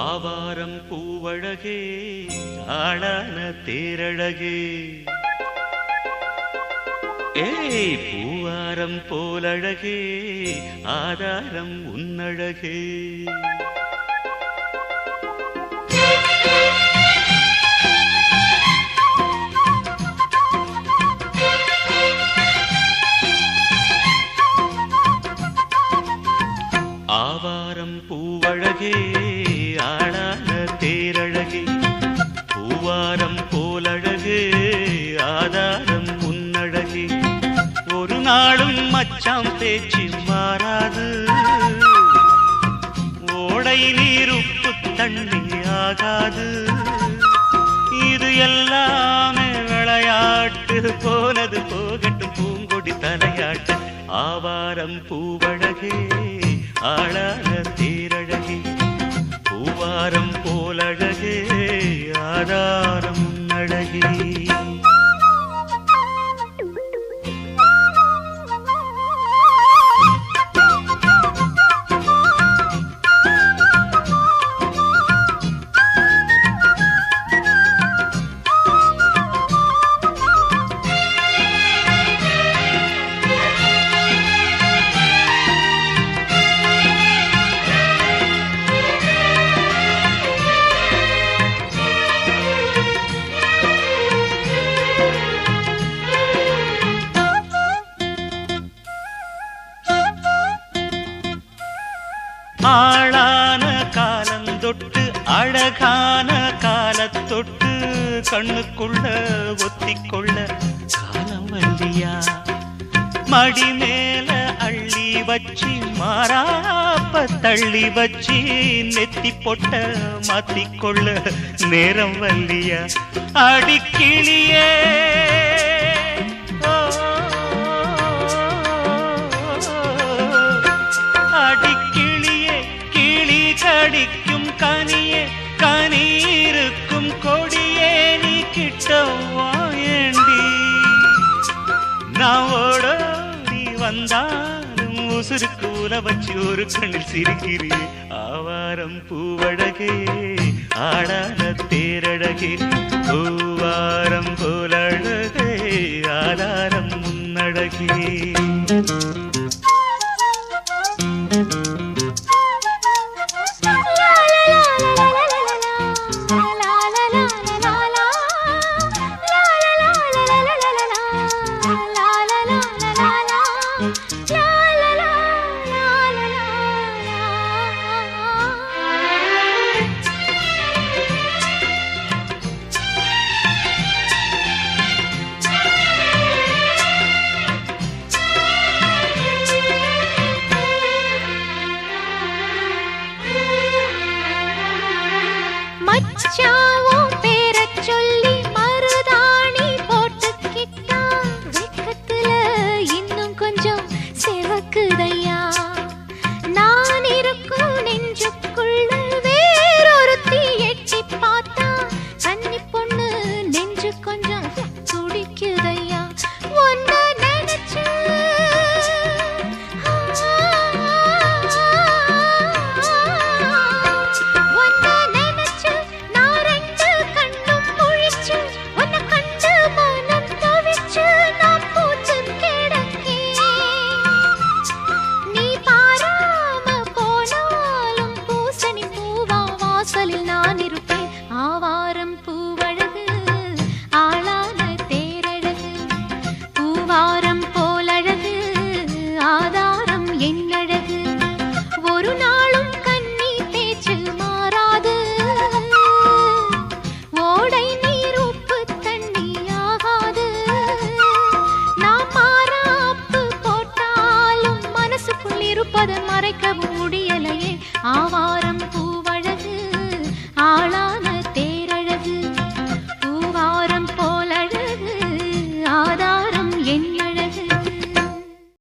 ஆவாரம் பூவழகே ஆளான தேரழகே ஏய் பூவாரம் போலழகே ஆதாரம் உன்னழகே ஆவாரம் பூவழகே ஆளான தேரழகே பூவாரம் போலழகே ஆதாரம் உன்னழகே ஒரு நாளும் மச்சாம் பேச்சு மாறாது ஓடை நீர் உப்பு தண்ணி ஆகாது இது எல்லாமே விளையாட்டு போனது போகட்டும் பூங்கொடி தலையாட்டு ஆவாரம் பூவழகே ஆளான தேரழகே பூவாரம் போலழகே ஆதாரம் உன்னழகே ஆளான காலந்தொட்டு அழகான காலத்தொட்டு கண்ணுக்குள்ள ஒத்திக்கொள்ள காலம் வல்லியா மடி மேல அள்ளி வச்சி மாறாப்ப தள்ளி வச்சி நெத்தி பொட்ட மாத்திக்கொள்ள நேரம் வல்லியா அடிக்கிளியே கடிக்கும் கனியே கனீருக்கும் கொடியே நீ கிட்ட வாயண்டி நான் ஓட நீ வந்தாலும் உசுருக்கு உல வச்சு ஒரு கண்ணில் சிரிக்கிறேன் ஆவாரம் பூவழகே ஆடான தேரழகே பூவாரம் போலழகே ஆதாரம் முன்னழகே